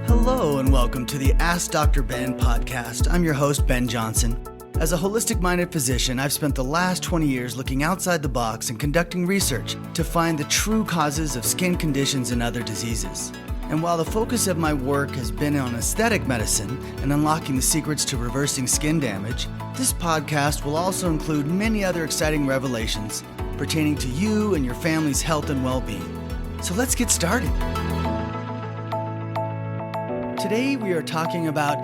Hello and welcome to the AskDrBen podcast. I'm your host, Ben Johnson. As a holistic-minded physician, I've spent the last 20 years looking outside the box and conducting research to find the true causes of skin conditions and other diseases. And while the focus of my work has been on aesthetic medicine and unlocking the secrets to reversing skin damage, this podcast will also include many other exciting revelations pertaining to you and your family's health and well-being. So let's get started. Today we are talking about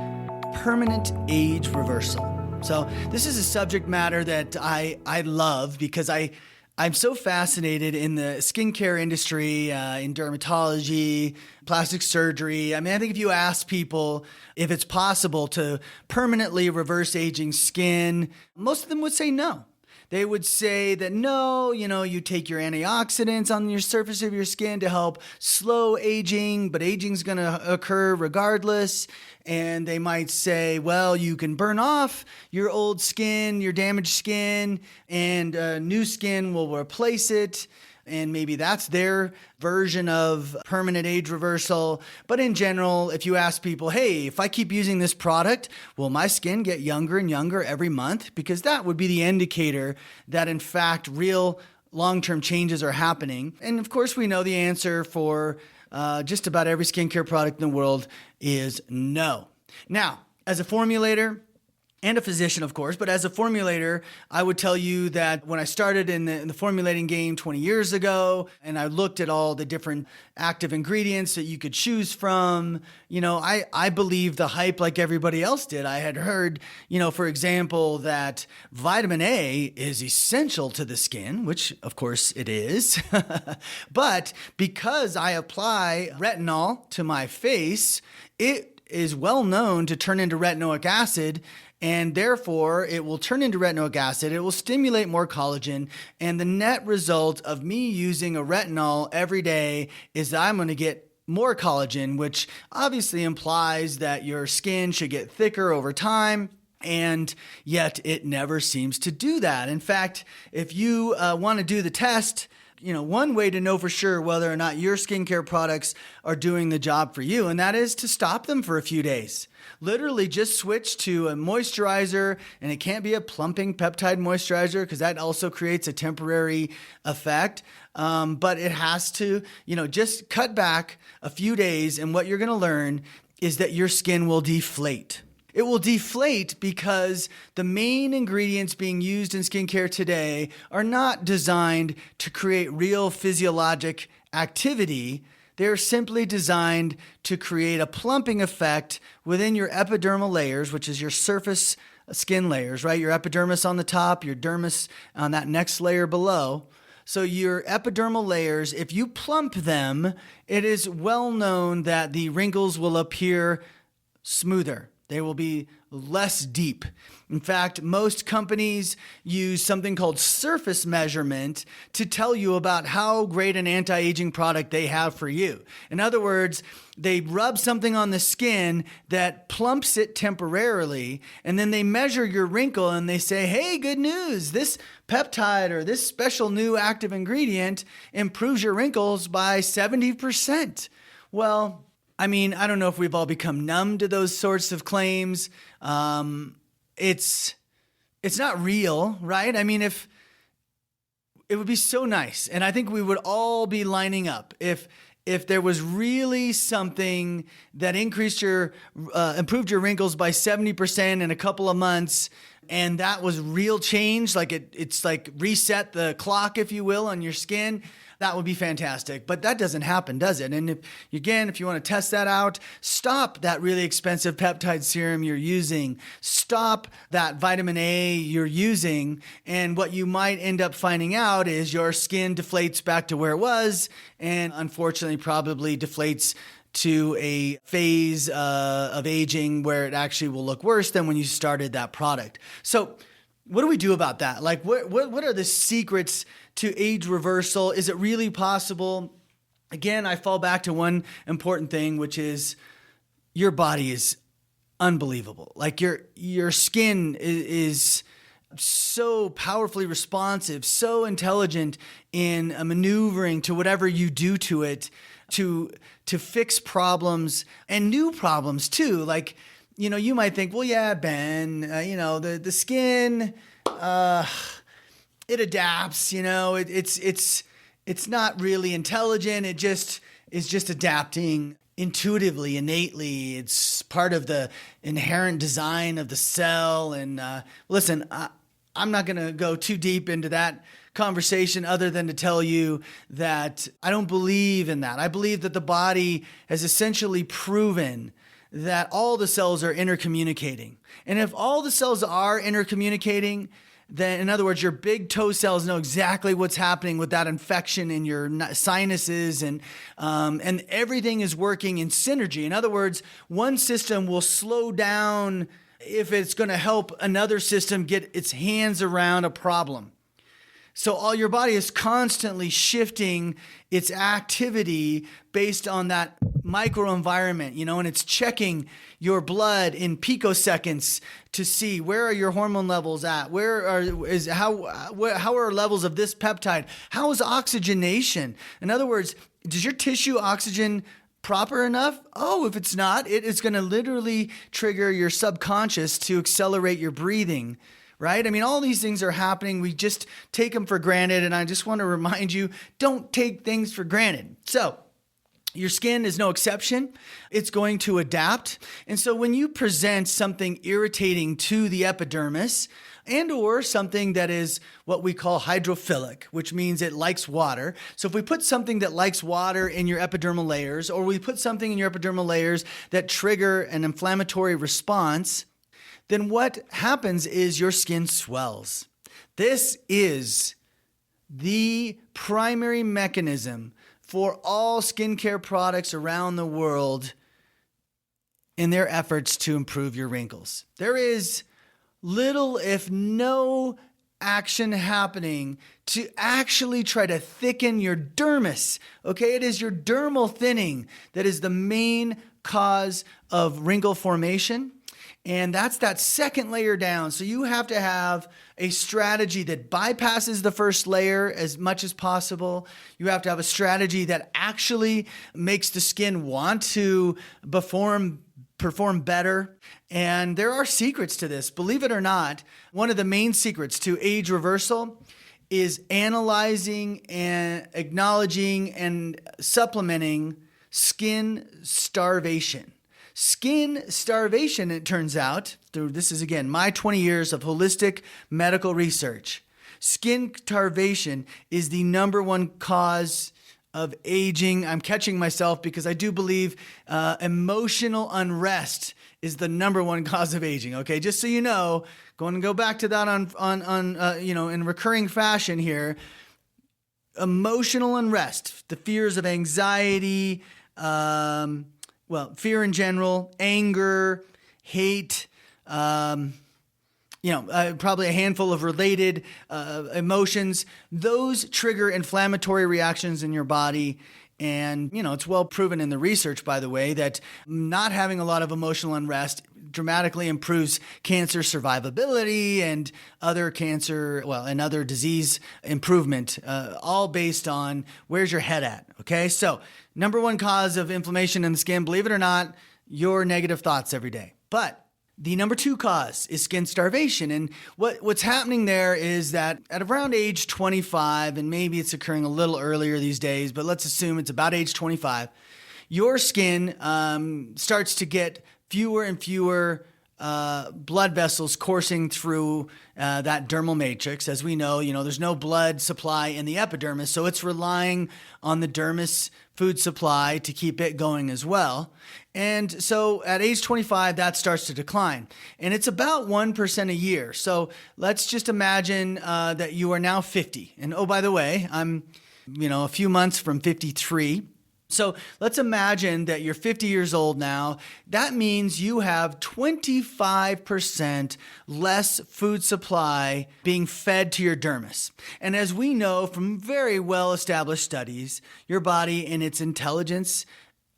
permanent age reversal. So this is a subject matter that I love because I'm so fascinated in the skincare industry, in dermatology, plastic surgery. I mean, I think if you ask people if it's possible to permanently reverse aging skin, most of them would say no. They would say that no, you take your antioxidants on your surface of your skin to help slow aging, but aging's going to occur regardless. And they might say, well, you can burn off your old skin, your damaged skin, and new skin will replace it. And maybe that's their version of permanent age reversal. But in general, if you ask people, hey, if I keep using this product, will my skin get younger and younger every month? Because that would be the indicator that, in fact, real long-term changes are happening. And of course, we know the answer for just about every skincare product in the world is no. Now, as a formulator, and a physician, of course, but as a formulator, I would tell you that when I started in the formulating game 20 years ago, and I looked at all the different active ingredients that you could choose from, I believed the hype like everybody else did. I had heard, for example, that vitamin A is essential to the skin, which of course it is. But because I apply retinol to my face, it is well known to turn into retinoic acid, and therefore it will turn into retinoic acid. It will stimulate more collagen. And the net result of me using a retinol every day is that I'm going to get more collagen, which obviously implies that your skin should get thicker over time. And yet it never seems to do that. In fact, if you want to do the test, one way to know for sure whether or not your skincare products are doing the job for you, and that is to stop them for a few days. Literally just switch to a moisturizer, and it can't be a plumping peptide moisturizer because that also creates a temporary effect. But it has to, just cut back a few days, and what you're going to learn is that your skin will deflate. It will deflate because the main ingredients being used in skincare today are not designed to create real physiologic activity. They're simply designed to create a plumping effect within your epidermal layers, which is your surface skin layers, right? Your epidermis on the top, your dermis on that next layer below. So your epidermal layers, if you plump them, it is well known that the wrinkles will appear smoother. They will be less deep. In fact, most companies use something called surface measurement to tell you about how great an anti-aging product they have for you. In other words, they rub something on the skin that plumps it temporarily, and then they measure your wrinkle and they say, hey, good news, this peptide or this special new active ingredient improves your wrinkles by 70%. Well, I don't know if we've all become numb to those sorts of claims. It's not real, right? If it would be so nice, and I think we would all be lining up if there was really something that improved your wrinkles by 70% in a couple of months, and that was real change, like it's like reset the clock, if you will, on your skin. That would be fantastic. But that doesn't happen, does it? And if you want to test that out, stop that really expensive peptide serum you're using. Stop that vitamin A you're using. And what you might end up finding out is your skin deflates back to where it was, and unfortunately probably deflates to a phase of aging where it actually will look worse than when you started that product. So what do we do about that? Like, what are the secrets to age reversal? Is it really possible? Again, I fall back to one important thing, which is your body is unbelievable. Like your skin is so powerfully responsive, so intelligent in maneuvering to whatever you do to it to fix problems and new problems too. Like, you might think, well, yeah, Ben, the skin, it adapts, it's not really intelligent. It just is just adapting intuitively, innately. It's part of the inherent design of the cell. And listen, I'm not going to go too deep into that conversation other than to tell you that I don't believe in that. I believe that the body has essentially proven that all the cells are intercommunicating. And if all the cells are intercommunicating, then in other words, your big toe cells know exactly what's happening with that infection in your sinuses, and everything is working in synergy. In other words, one system will slow down if it's going to help another system get its hands around a problem. So all your body is constantly shifting its activity based on that microenvironment, and it's checking your blood in picoseconds to see where are your hormone levels at, how are levels of this peptide, how is oxygenation? In other words, does your tissue oxygen proper enough? Oh, if it's not, it is going to literally trigger your subconscious to accelerate your breathing. Right? I mean, all these things are happening. We just take them for granted. And I just want to remind you, don't take things for granted. So your skin is no exception. It's going to adapt. And so when you present something irritating to the epidermis, and or something that is what we call hydrophilic, which means it likes water. So if we put something that likes water in your epidermal layers, or we put something in your epidermal layers that trigger an inflammatory response, then what happens is your skin swells. This is the primary mechanism for all skincare products around the world in their efforts to improve your wrinkles. There is little, if no, action happening to actually try to thicken your dermis. Okay, it is your dermal thinning that is the main cause of wrinkle formation. And that's that second layer down. So you have to have a strategy that bypasses the first layer as much as possible. You have to have a strategy that actually makes the skin want to perform better. And there are secrets to this. Believe it or not, one of the main secrets to age reversal is analyzing and acknowledging and supplementing skin starvation. Skin starvation, it turns out, this is again my 20 years of holistic medical research. Skin starvation is the number one cause of aging. I'm catching myself because I do believe emotional unrest is the number one cause of aging. Okay, just so you know, going to go back to that in recurring fashion here. Emotional unrest, the fears of anxiety, fear in general, anger, hate, probably a handful of related emotions. Those trigger inflammatory reactions in your body. And, it's well proven in the research, by the way, that not having a lot of emotional unrest dramatically improves cancer survivability and other disease improvement, all based on where's your head at. Okay. So number one cause of inflammation in the skin, believe it or not, your negative thoughts every day. But the number two cause is skin starvation. And what's happening there is that at around age 25, and maybe it's occurring a little earlier these days, but let's assume it's about age 25, your skin starts to get fewer and fewer blood vessels coursing through that dermal matrix. As we know, there's no blood supply in the epidermis, so it's relying on the dermis food supply to keep it going as well. And so at age 25, that starts to decline. And it's about 1% a year. So let's just imagine that you are now 50. And oh, by the way, I'm a few months from 53. So let's imagine that you're 50 years old now. That means you have 25% less food supply being fed to your dermis. And as we know from very well-established studies, your body in its intelligence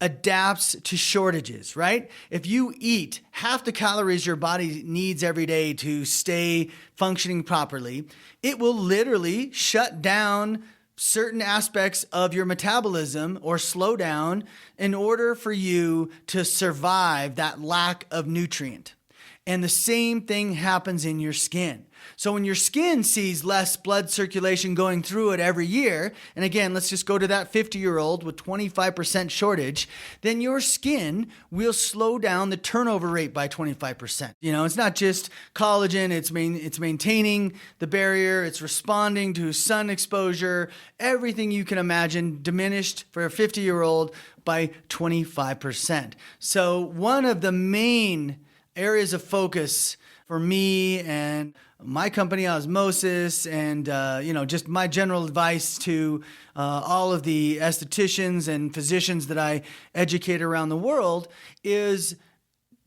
adapts to shortages, right? If you eat half the calories your body needs every day to stay functioning properly, it will literally shut down certain aspects of your metabolism or slow down in order for you to survive that lack of nutrient. And the same thing happens in your skin. So when your skin sees less blood circulation going through it every year, and again, let's just go to that 50-year-old with 25% shortage, then your skin will slow down the turnover rate by 25%. It's not just collagen, it's maintaining the barrier, it's responding to sun exposure, everything you can imagine diminished for a 50-year-old by 25%. So one of the main areas of focus for me and my company Osmosis and just my general advice to all of the estheticians and physicians that I educate around the world is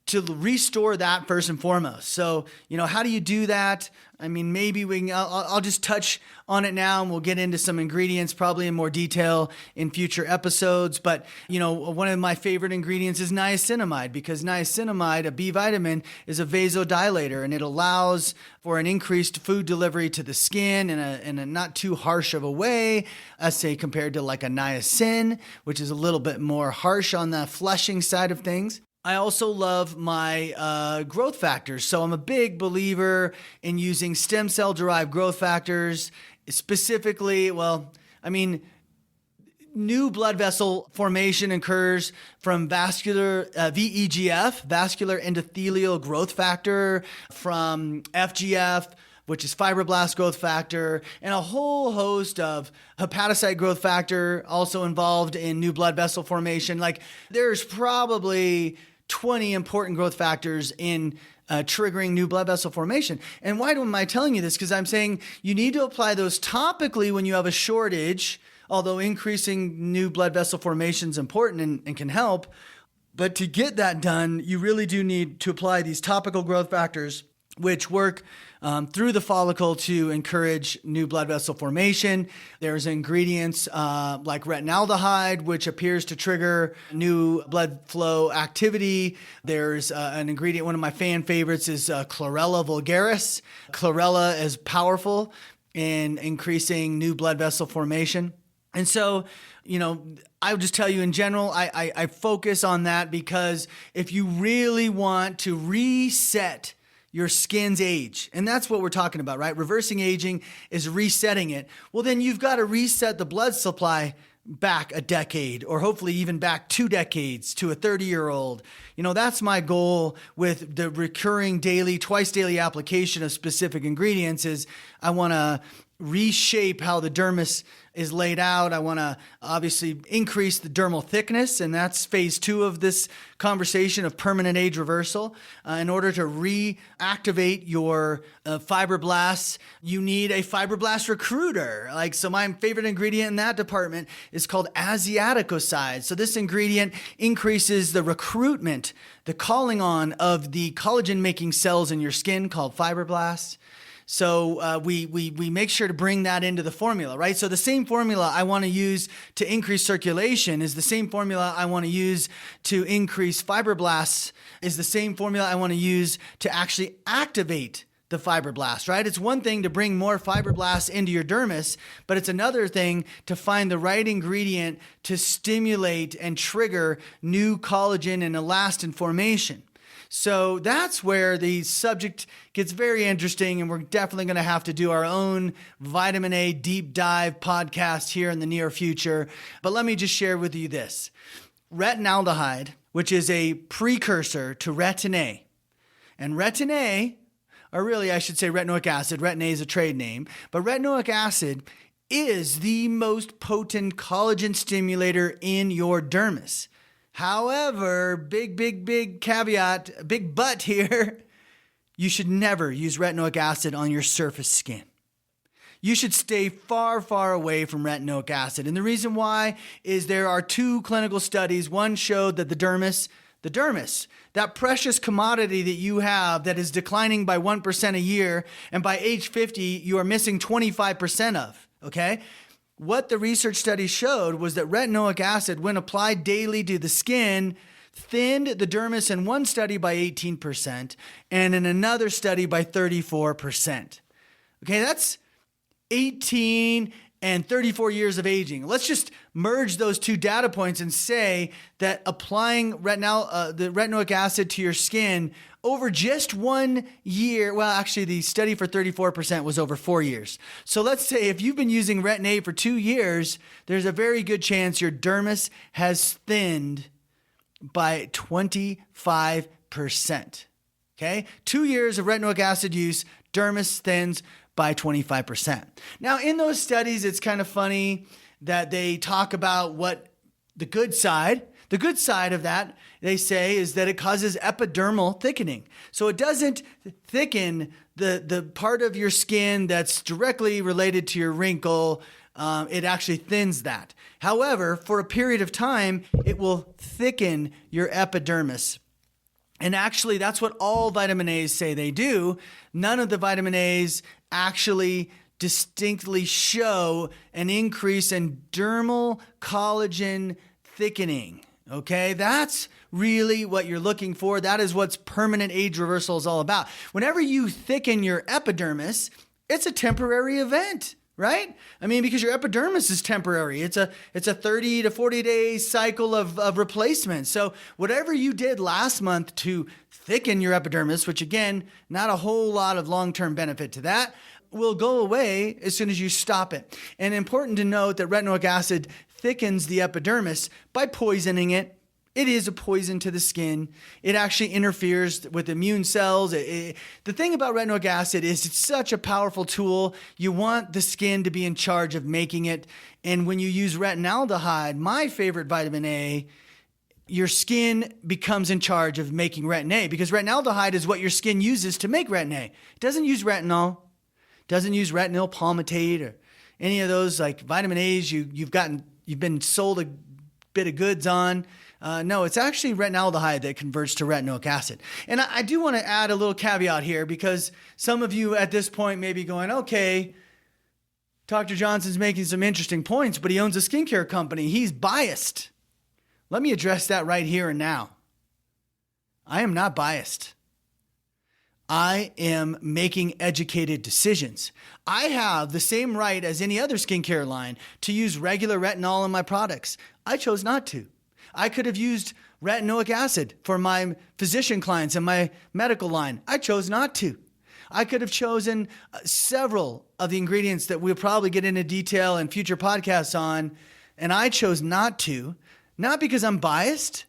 to restore that first and foremost. So, how do you do that? I mean, maybe I'll just touch on it now and we'll get into some ingredients probably in more detail in future episodes. But, one of my favorite ingredients is niacinamide because niacinamide, a B vitamin, is a vasodilator and it allows for an increased food delivery to the skin in a not too harsh of a way, as say compared to like a niacin, which is a little bit more harsh on the flushing side of things. I also love my growth factors. So I'm a big believer in using stem cell derived growth factors, specifically, new blood vessel formation occurs from vascular VEGF, vascular endothelial growth factor, from FGF, which is fibroblast growth factor, and a whole host of hepatocyte growth factor also involved in new blood vessel formation. Like there's probably 20 important growth factors in triggering new blood vessel formation. And why am I telling you this? Because I'm saying you need to apply those topically when you have a shortage, although increasing new blood vessel formation is important and can help. But to get that done, you really do need to apply these topical growth factors, which work through the follicle to encourage new blood vessel formation. There's ingredients like retinaldehyde, which appears to trigger new blood flow activity. There's an ingredient, one of my fan favorites is chlorella vulgaris. Chlorella is powerful in increasing new blood vessel formation. And so, I would just tell you in general, I focus on that because if you really want to reset your skin's age, and that's what we're talking about, right? Reversing aging is resetting it. Well, then you've got to reset the blood supply back a decade or hopefully even back 2 decades to a 30-year-old. That's my goal with the recurring twice daily application of specific ingredients is I want to reshape how the dermis is laid out. I want to obviously increase the dermal thickness, and that's phase 2 of this conversation of permanent age reversal. In order to reactivate your fibroblasts, you need a fibroblast recruiter. So my favorite ingredient in that department is called asiaticoside. So this ingredient increases the recruitment, the calling on of the collagen-making cells in your skin called fibroblasts. So we make sure to bring that into the formula, right? So the same formula I want to use to increase circulation is the same formula I want to use to increase fibroblasts, is the same formula I want to use to actually activate the fibroblast, right? It's one thing to bring more fibroblasts into your dermis, but it's another thing to find the right ingredient to stimulate and trigger new collagen and elastin formation. So that's where the subject gets very interesting, and we're definitely going to have to do our own vitamin A deep dive podcast here in the near future. But let me just share with you this. Retinaldehyde, which is a precursor to retin A, and retin A, or really I should say retinoic acid, retin A is a trade name, but retinoic acid is the most potent collagen stimulator in your dermis. However, big caveat, big but here, you should never use retinoic acid on your surface skin. You should stay far away from retinoic acid. And the reason why is there are 2 clinical studies. One showed that the dermis, that precious commodity that you have that is declining by 1% a year, and by age 50, you are missing 25% of, okay? what the research study showed was that retinoic acid, when applied daily to the skin, thinned the dermis in one study by 18% and in another study by 34%. Okay, that's 18 and 34 years of aging. Let's just merge those two data points and say that applying the retinoic acid to your skin over just 1 year, well, actually the study for 34% was over 4 years. So let's say if you've been using Retin-A for 2 years, there's a very good chance your dermis has thinned by 25%. Okay? 2 years of retinoic acid use, dermis thins by 25%. Now, in those studies, it's kind of funny that they talk about what the good side of that, they say, is that it causes epidermal thickening. So it doesn't thicken the part of your skin that's directly related to your wrinkle. It actually thins that. However, for a period of time, it will thicken your epidermis. And actually, that's what all vitamin A's say they do. None of the vitamin A's actually distinctly show an increase in dermal collagen thickening. Okay, that's really what you're looking for. That is what's permanent age reversal is all about. Whenever you thicken your epidermis, it's a temporary event, right? I mean, because your epidermis is temporary. It's a 30 to 40 day cycle of replacement. So whatever you did last month to thicken your epidermis, which again, not a whole lot of long-term benefit to that, will go away as soon as you stop it. And important to note that retinoic acid thickens the epidermis by poisoning it. It is a poison to the skin. It actually interferes with immune cells. The thing about retinoic acid is it's such a powerful tool. You want the skin to be in charge of making it. And when you use retinaldehyde, my favorite vitamin A, your skin becomes in charge of making Retin-A, because retinaldehyde is what your skin uses to make Retin-A. It doesn't use retinol, doesn't use retinol palmitate or any of those like vitamin A's you've been sold a bit of goods on. No, it's actually retinaldehyde that converts to retinoic acid. And I do want to add a little caveat here, because some of you at this point may be going, okay, Dr. Johnson's making some interesting points, but he owns a skincare company. He's biased. Let me address that right here and now. I am not biased. I am making educated decisions. I have the same right as any other skincare line to use regular retinol in my products. I chose not to. I could have used retinoic acid for my physician clients and my medical line. I chose not to. I could have chosen several of the ingredients that we'll probably get into detail in future podcasts on, and I chose not to, not because I'm biased,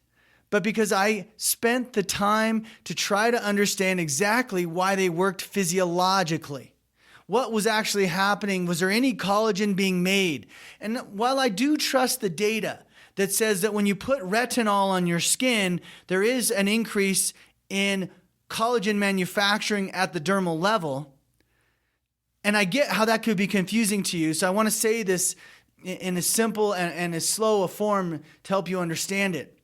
but because I spent the time to try to understand exactly why they worked physiologically. What was actually happening? Was there any collagen being made? And while I do trust the data that says that when you put retinol on your skin, there is an increase in collagen manufacturing at the dermal level, and I get how that could be confusing to you, so I want to say this in a simple and as slow a form to help you understand it.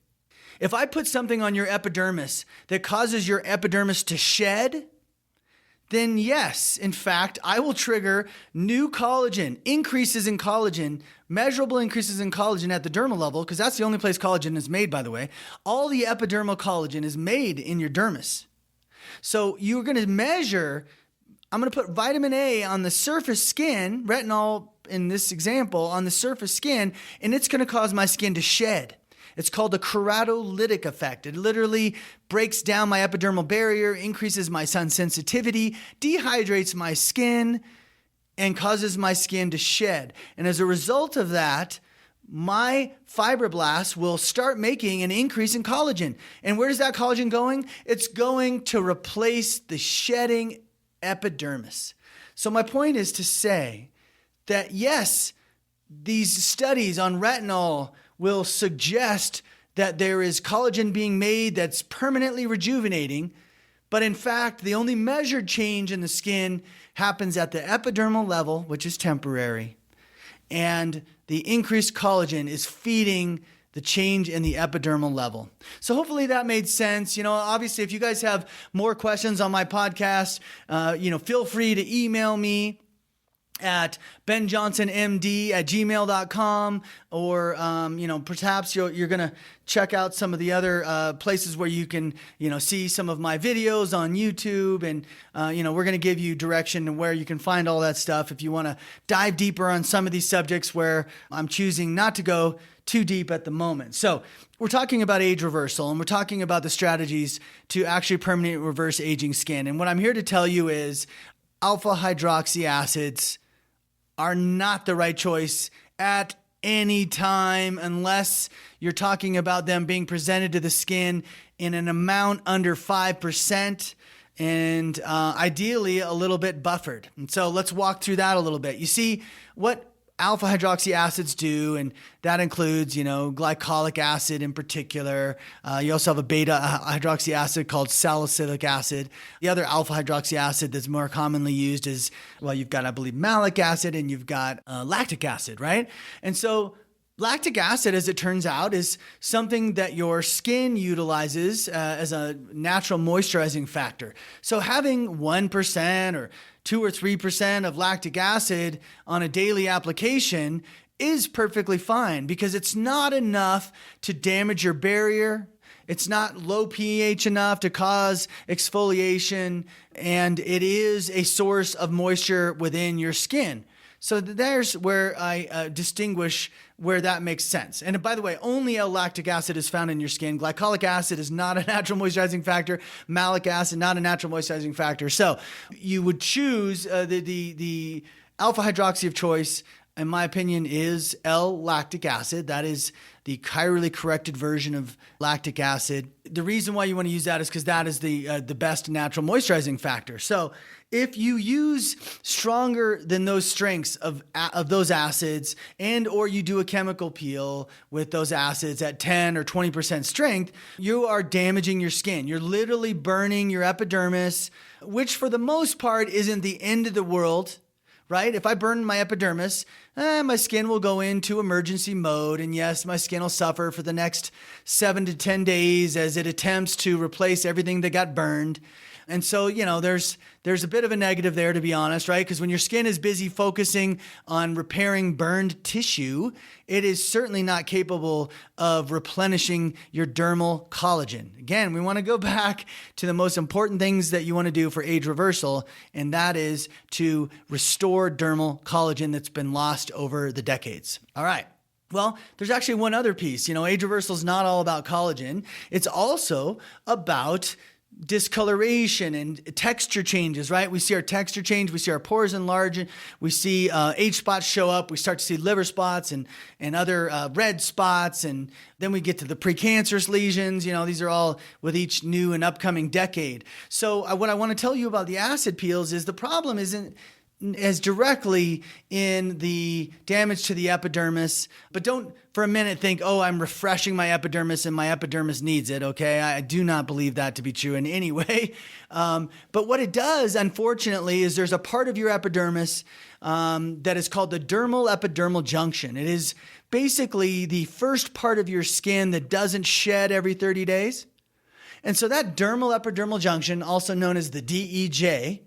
If I put something on your epidermis that causes your epidermis to shed, then yes, in fact, I will trigger new collagen, increases in collagen, measurable increases in collagen at the dermal level, because that's the only place collagen is made, by the way. All the epidermal collagen is made in your dermis. So you're going to measure, I'm going to put vitamin A on the surface skin, retinol in this example, on the surface skin, and it's going to cause my skin to shed. It's called the keratolytic effect. It literally breaks down my epidermal barrier, increases my sun sensitivity, dehydrates my skin, and causes my skin to shed. And as a result of that, my fibroblasts will start making an increase in collagen. And where is that collagen going? It's going to replace the shedding epidermis. So my point is to say that yes, these studies on retinol will suggest that there is collagen being made that's permanently rejuvenating, but in fact, the only measured change in the skin happens at the epidermal level, which is temporary, and the increased collagen is feeding the change in the epidermal level. So hopefully that made sense. Obviously, if you guys have more questions on my podcast, feel free to email me at benjohnsonmd@gmail.com, or perhaps you're going to check out some of the other places where you can see some of my videos on YouTube, and we're going to give you direction and where you can find all that stuff if you want to dive deeper on some of these subjects where I'm choosing not to go too deep at the moment. So we're talking about age reversal, and we're talking about the strategies to actually permanently reverse aging skin. And what I'm here to tell you is alpha hydroxy acids are not the right choice at any time unless you're talking about them being presented to the skin in an amount under 5%, and ideally a little bit buffered. And so let's walk through that a little bit. You see what alpha hydroxy acids do, and that includes, glycolic acid in particular. You also have a beta hydroxy acid called salicylic acid. The other alpha hydroxy acid that's more commonly used is, you've got, I believe, malic acid, and you've got lactic acid, right? And so lactic acid, as it turns out, is something that your skin utilizes as a natural moisturizing factor. So having 1% or 2 or 3% of lactic acid on a daily application is perfectly fine, because it's not enough to damage your barrier. It's not low pH enough to cause exfoliation, and it is a source of moisture within your skin. So there's where I distinguish where that makes sense. And by the way, only L-lactic acid is found in your skin. Glycolic acid is not a natural moisturizing factor. Malic acid, not a natural moisturizing factor. So you would choose the alpha hydroxy of choice, in my opinion, is L-lactic acid. That is the chirally corrected version of lactic acid. The reason why you want to use that is because that is the best natural moisturizing factor. So if you use stronger than those strengths of those acids, and or you do a chemical peel with those acids at 10 or 20% strength, you are damaging your skin. You're literally burning your epidermis, which for the most part isn't the end of the world, right? If I burn my epidermis, my skin will go into emergency mode. And yes, my skin will suffer for the next 7 to 10 days as it attempts to replace everything that got burned. And so, there's a bit of a negative there, to be honest, right? Because when your skin is busy focusing on repairing burned tissue, it is certainly not capable of replenishing your dermal collagen. Again, we want to go back to the most important things that you want to do for age reversal, and that is to restore dermal collagen that's been lost over the decades. All right. Well, there's actually one other piece. Age reversal is not all about collagen. It's also about discoloration and texture changes, right? We see our texture change. We see our pores enlarge. We see age spots show up. We start to see liver spots and other red spots. And then we get to the precancerous lesions. These are all with each new and upcoming decade. So what I want to tell you about the acid peels is the problem isn't as directly in the damage to the epidermis, but don't for a minute think, I'm refreshing my epidermis and my epidermis needs it, okay? I do not believe that to be true in any way. But what it does, unfortunately, is there's a part of your epidermis that is called the dermal epidermal junction. It is basically the first part of your skin that doesn't shed every 30 days. And so that dermal epidermal junction, also known as the DEJ,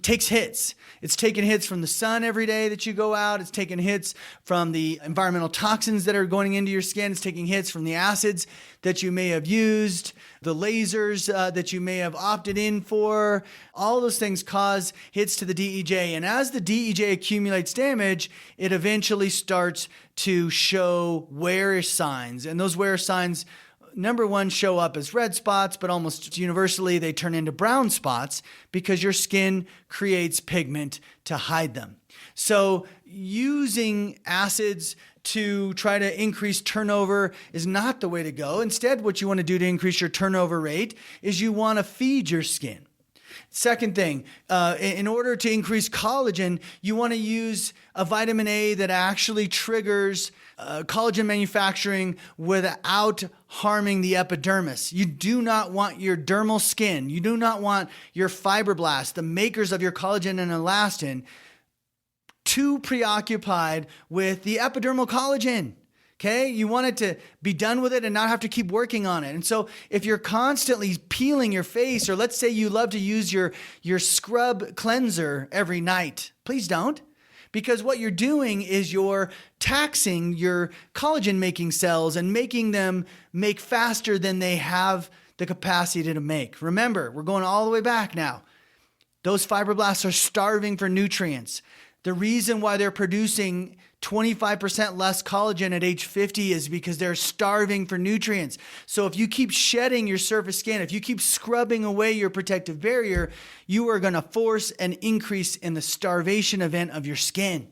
takes hits. It's taking hits from the sun every day that you go out. It's taking hits from the environmental toxins that are going into your skin. It's taking hits from the acids that you may have used, the lasers that you may have opted in for. All those things cause hits to the DEJ. And as the DEJ accumulates damage, it eventually starts to show wear signs. And those wear signs, number one, show up as red spots, but almost universally they turn into brown spots because your skin creates pigment to hide them. So using acids to try to increase turnover is not the way to go. Instead, what you want to do to increase your turnover rate is you want to feed your skin. Second thing, in order to increase collagen, you want to use a vitamin A that actually triggers collagen manufacturing without harming the epidermis. You do not want your dermal skin, you do not want your fibroblasts, the makers of your collagen and elastin, too preoccupied with the epidermal collagen. Okay, you want it to be done with it and not have to keep working on it. And so if you're constantly peeling your face, or let's say you love to use your scrub cleanser every night, please don't. because what you're doing is you're taxing your collagen making cells and making them make faster than they have the capacity to make. Remember, we're going all the way back now. Those fibroblasts are starving for nutrients. The reason why they're producing 25% less collagen at age 50 is because they're starving for nutrients. So if you keep shedding your surface skin, if you keep scrubbing away your protective barrier, you are going to force an increase in the starvation event of your skin.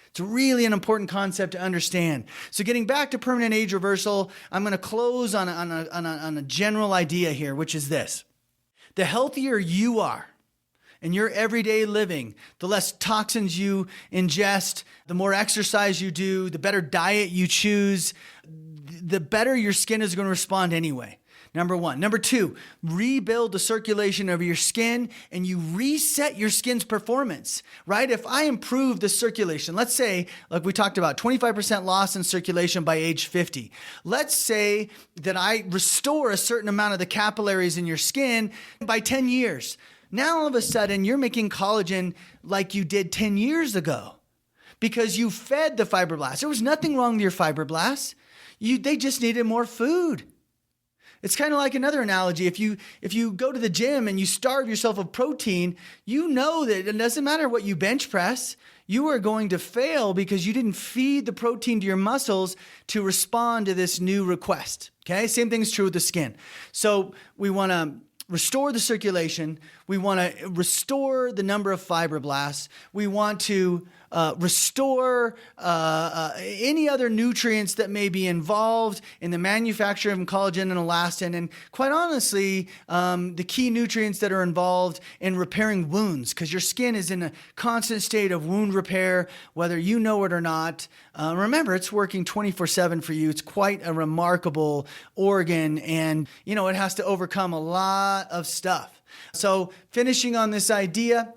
It's really an important concept to understand. So getting back to permanent age reversal, I'm going to close on a general idea here, which is this. The healthier you are in your everyday living, the less toxins you ingest, the more exercise you do, the better diet you choose, the better your skin is going to respond anyway. Number one. Number two, rebuild the circulation of your skin and you reset your skin's performance, right? If I improve the circulation, let's say, like we talked about, 25% loss in circulation by age 50. Let's say that I restore a certain amount of the capillaries in your skin by 10 years. Now all of a sudden you're making collagen like you did 10 years ago because you fed the fibroblasts. There was nothing wrong with your fibroblasts. They just needed more food. It's kind of like another analogy. If you go to the gym and you starve yourself of protein, you know that it doesn't matter what you bench press, you are going to fail because you didn't feed the protein to your muscles to respond to this new request. Okay? Same thing's true with the skin. So we want to restore the circulation. We want to restore the number of fibroblasts. We want to restore any other nutrients that may be involved in the manufacture of collagen and elastin. And quite honestly, the key nutrients that are involved in repairing wounds, because your skin is in a constant state of wound repair, whether you know it or not. Remember, it's working 24/7 for you. It's quite a remarkable organ, and it has to overcome a lot of stuff. So finishing on this idea,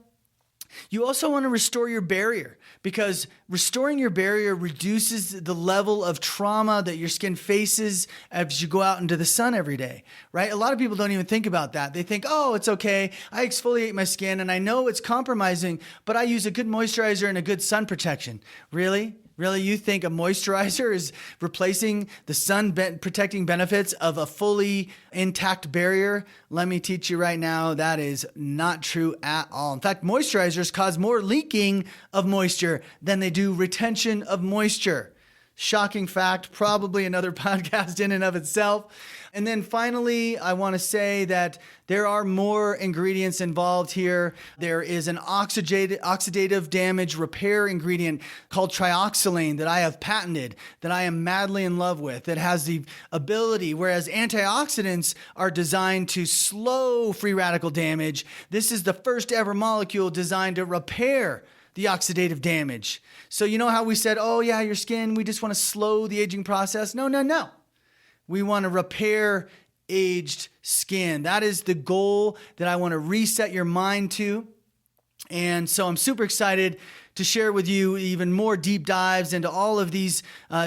you also want to restore your barrier, because restoring your barrier reduces the level of trauma that your skin faces as you go out into the sun every day, right? A lot of people don't even think about that. They think, oh, it's okay. I exfoliate my skin and I know it's compromising, but I use a good moisturizer and a good sun protection. Really? Really, you think a moisturizer is replacing the sun protecting benefits of a fully intact barrier? Let me teach you right now, that is not true at all. In fact, moisturizers cause more leaking of moisture than they do retention of moisture. Shocking fact, probably another podcast in and of itself. And then finally, I want to say that there are more ingredients involved here. There is an oxidative damage repair ingredient called trioxylane that I have patented, that I am madly in love with, that has the ability, whereas antioxidants are designed to slow free radical damage, this is the first ever molecule designed to repair the oxidative damage. So you know how we said, oh yeah, your skin, we just want to slow the aging process? No. We want to repair aged skin. That is the goal that I want to reset your mind to. And so I'm super excited to share with you even more deep dives into all of these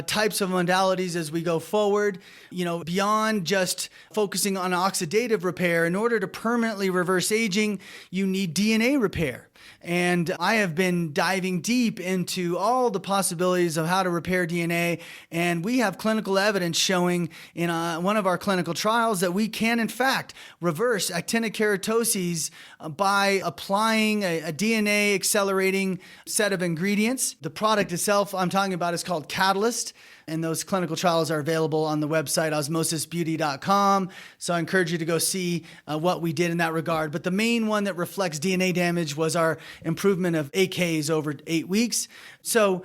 types of modalities as we go forward. Beyond just focusing on oxidative repair, in order to permanently reverse aging, you need DNA repair. And I have been diving deep into all the possibilities of how to repair DNA. And we have clinical evidence showing in one of our clinical trials that we can, in fact, reverse actinic keratoses by applying a DNA accelerating set of ingredients. The product itself I'm talking about is called Catalyst. And those clinical trials are available on the website, osmosisbeauty.com. So I encourage you to go see what we did in that regard. But the main one that reflects DNA damage was our improvement of AKs over 8 weeks. So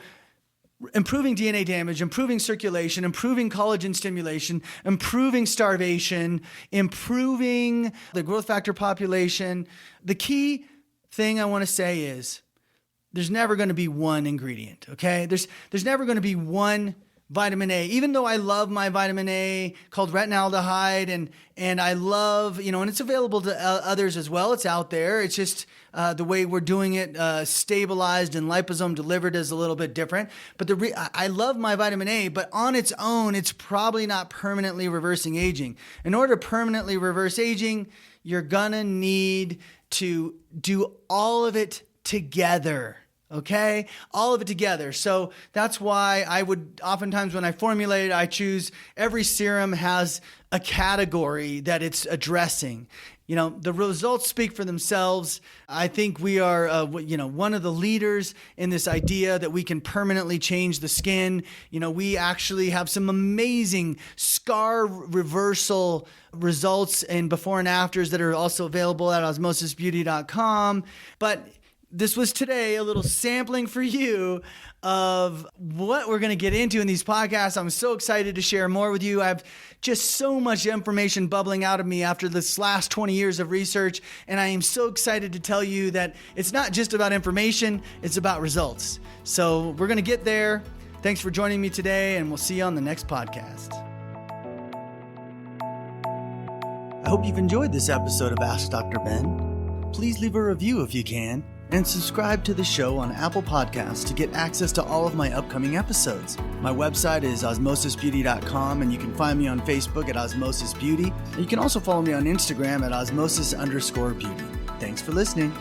improving DNA damage, improving circulation, improving collagen stimulation, improving starvation, improving the growth factor population. The key thing I want to say is there's never going to be one ingredient, okay? There's never going to be one vitamin A, even though I love my vitamin A called retinaldehyde, and I love, and it's available to others as well. It's out there. It's just the way we're doing it, stabilized and liposome delivered, is a little bit different. But I love my vitamin A, but on its own, it's probably not permanently reversing aging. In order to permanently reverse aging, you're gonna need to do all of it together. Okay, all of it together. So that's why I would oftentimes when I formulate, I choose every serum has a category that it's addressing. The results speak for themselves. I think we are, one of the leaders in this idea that we can permanently change the skin. We actually have some amazing scar reversal results and before and afters that are also available at osmosisbeauty.com. But this was today a little sampling for you of what we're going to get into in these podcasts. I'm so excited to share more with you. I have just so much information bubbling out of me after this last 20 years of research. And I am so excited to tell you that it's not just about information, it's about results. So we're going to get there. Thanks for joining me today, and we'll see you on the next podcast. I hope you've enjoyed this episode of Ask Dr. Ben. Please leave a review if you can, and subscribe to the show on Apple Podcasts to get access to all of my upcoming episodes. My website is osmosisbeauty.com, and you can find me on Facebook at Osmosis Beauty. You can also follow me on Instagram at osmosis_beauty. Thanks for listening.